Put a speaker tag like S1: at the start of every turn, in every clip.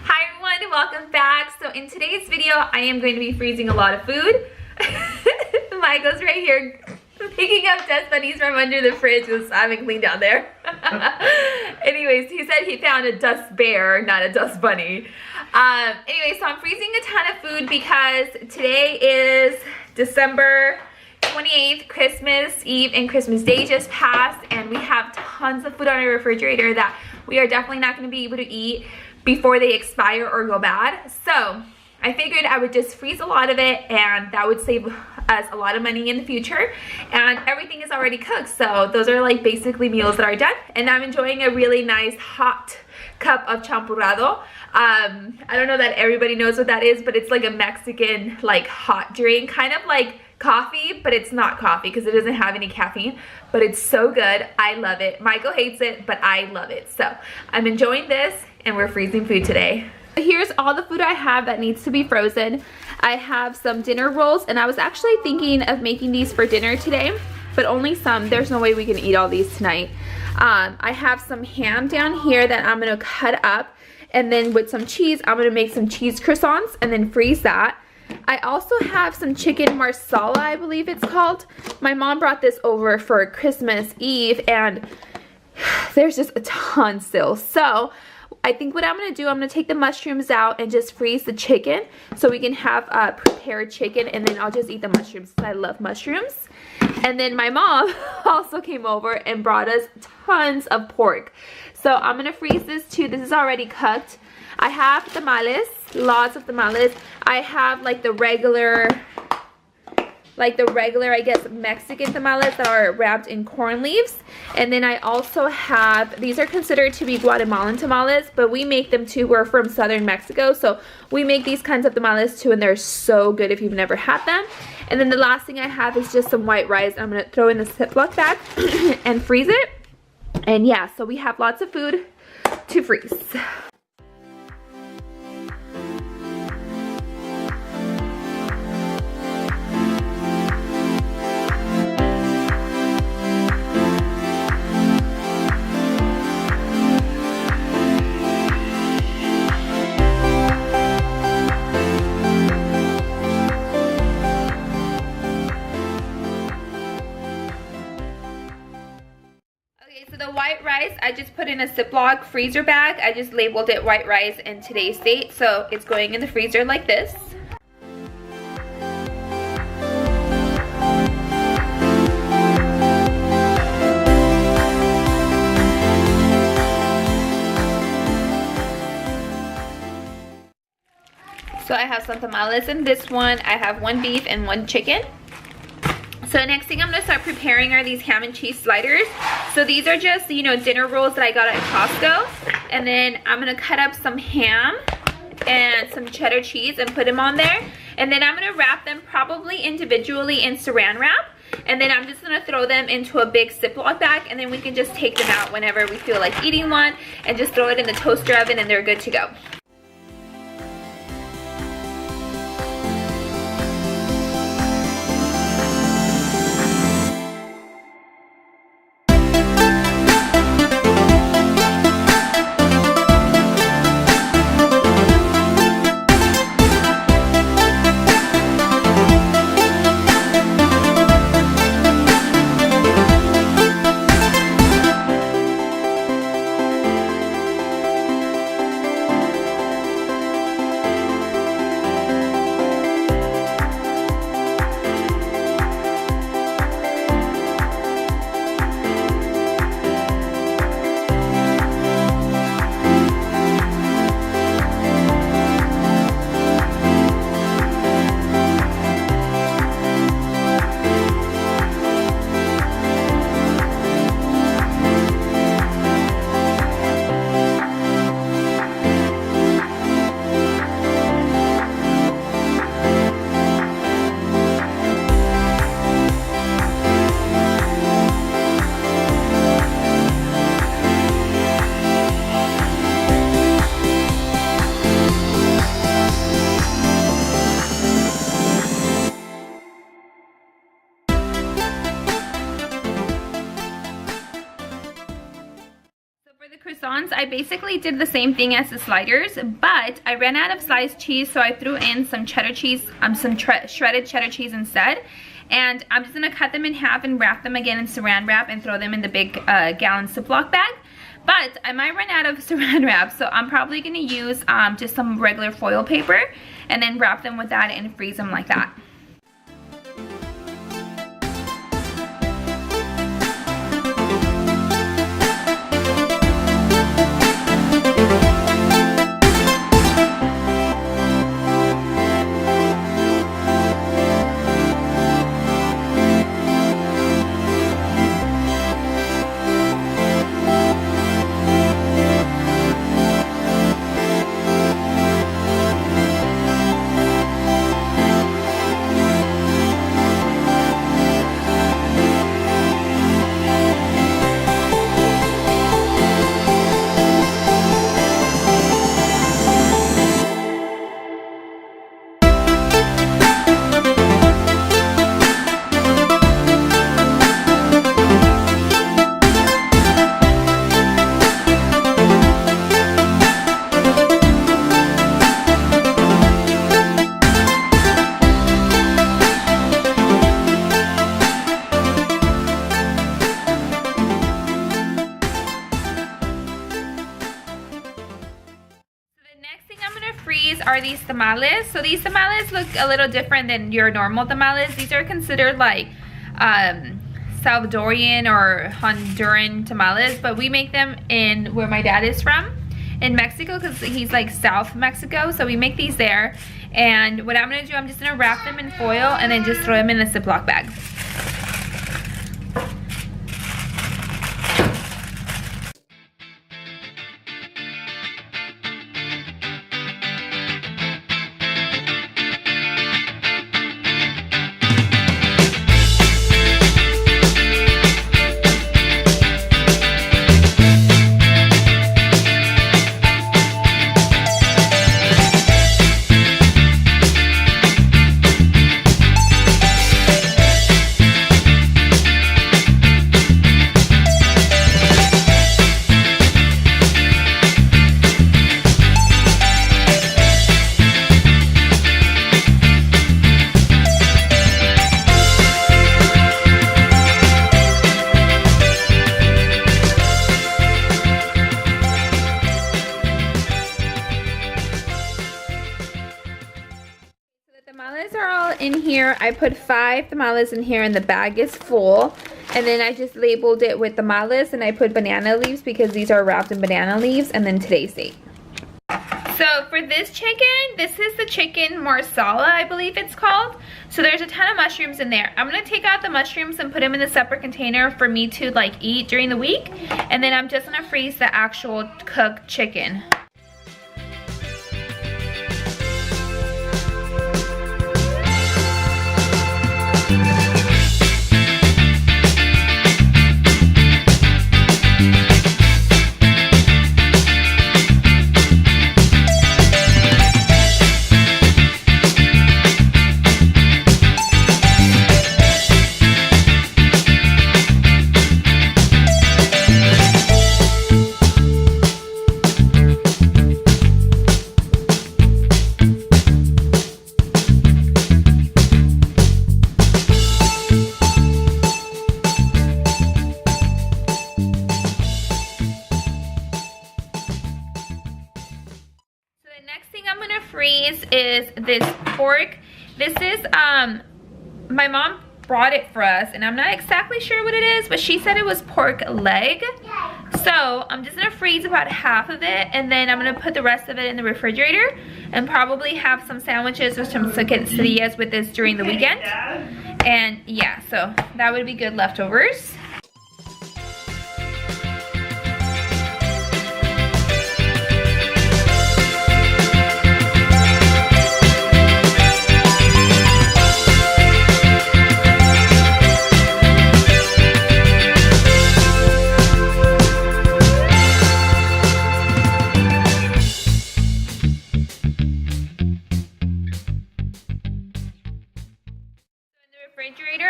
S1: Hi everyone, welcome back. So in today's video, I am going to be freezing a lot of food. Michael's right here picking up dust bunnies from under the fridge because I haven't cleaned down there. Anyways, he said he found a dust bear, not a dust bunny. Anyway, so I'm freezing a ton of food because today is December 28th, Christmas Eve and Christmas Day just passed, and we have tons of food on our refrigerator that we are definitely not going to be able to eat before they expire or go bad. So I figured I would just freeze a lot of it, and that would save us a lot of money in the future. And everything is already cooked, so those are like basically meals that are done. And I'm enjoying a really nice hot cup of champurrado. I don't know that everybody knows what that is, but it's like a Mexican like hot drink, kind of like coffee, but it's not coffee because it doesn't have any caffeine, but it's so good. I love it. Michael hates it, but I love it. So I'm enjoying this, and we're freezing food today. Here's all the food I have that needs to be frozen. I have some dinner rolls, and I was actually thinking of making these for dinner today, but only some. There's no way we can eat all these tonight. I have some ham down here that I'm gonna cut up, and then with some cheese, I'm gonna make some cheese croissants and then freeze that. I also have some chicken marsala, I believe it's called. My mom brought this over for Christmas Eve, and there's just a ton still. So I think what I'm going to do, I'm going to take the mushrooms out and just freeze the chicken so we can have prepared chicken, and then I'll just eat the mushrooms because I love mushrooms. And then my mom also came over and brought us tons of pork. So I'm going to freeze this too. This is already cooked. I have tamales, lots of tamales. I have like the regular, I guess, Mexican tamales that are wrapped in corn leaves. And then I also have, these are considered to be Guatemalan tamales, but we make them too. We're from southern Mexico, so we make these kinds of tamales too, and they're so good if you've never had them. And then the last thing I have is just some white rice. I'm going to throw in the Ziploc bag and freeze it. And yeah, so we have lots of food to freeze. The white rice, I just put in a Ziploc freezer bag. I just labeled it white rice in today's date, so it's going in the freezer like this. So I have some tamales in this one. I have one beef and one chicken. So next thing I'm going to start preparing are these ham and cheese sliders. So these are just, you know, dinner rolls that I got at Costco. And then I'm going to cut up some ham and some cheddar cheese and put them on there. And then I'm going to wrap them probably individually in saran wrap. And then I'm just going to throw them into a big Ziploc bag, and then we can just take them out whenever we feel like eating one and just throw it in the toaster oven, and they're good to go. ones, I basically did the same thing as the sliders, but I ran out of sliced cheese, so I threw in some cheddar cheese, some shredded cheddar cheese instead. And I'm just gonna cut them in half and wrap them again in saran wrap and throw them in the big gallon Ziploc bag. But I might run out of saran wrap, so I'm probably gonna use just some regular foil paper and then wrap them with that and freeze them like that. Are these tamales. So these tamales look a little different than your normal tamales. These are considered like Salvadorian or Honduran tamales, but we make them in where my dad is from, in Mexico, because he's like South Mexico. So we make these there, and what I'm gonna do, I'm just gonna wrap them in foil and then just throw them in a Ziploc bag. Tamales are all in here. I put 5 tamales in here and the bag is full. And then I just labeled it with tamales and I put banana leaves because these are wrapped in banana leaves, and then today's date. So for this chicken, this is the chicken marsala, I believe it's called. So there's a ton of mushrooms in there. I'm gonna take out the mushrooms and put them in a separate container for me to like eat during the week. And then I'm just gonna freeze the actual cooked chicken. Freeze is this pork. This is my mom brought it for us and I'm not exactly sure what it is, but she said it was pork leg. So I'm just gonna freeze about half of it and then I'm gonna put the rest of it in the refrigerator and probably have some sandwiches or some quesadillas with this during the weekend. And yeah, so that would be good leftovers.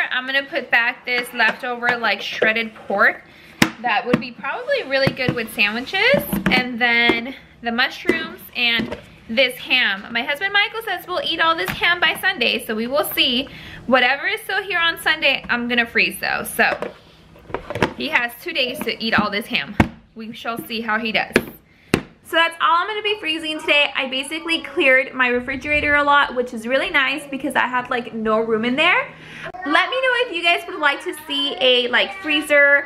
S1: I'm gonna put back this leftover like shredded pork that would be probably really good with sandwiches. And then the mushrooms and this ham. My husband Michael says we'll eat all this ham by Sunday, so we will see. Whatever is still here on Sunday, I'm gonna freeze though. So he has 2 days to eat all this ham. We shall see how he does. So that's all I'm gonna be freezing today. I basically cleared my refrigerator a lot, which is really nice because I had like no room in there. Let me know if you guys would like to see a like freezer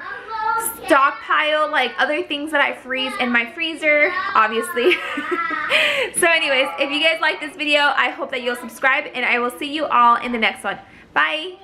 S1: stockpile, like other things that I freeze in my freezer, obviously. So anyways, if you guys like this video, I hope that you'll subscribe and I will see you all in the next one. Bye.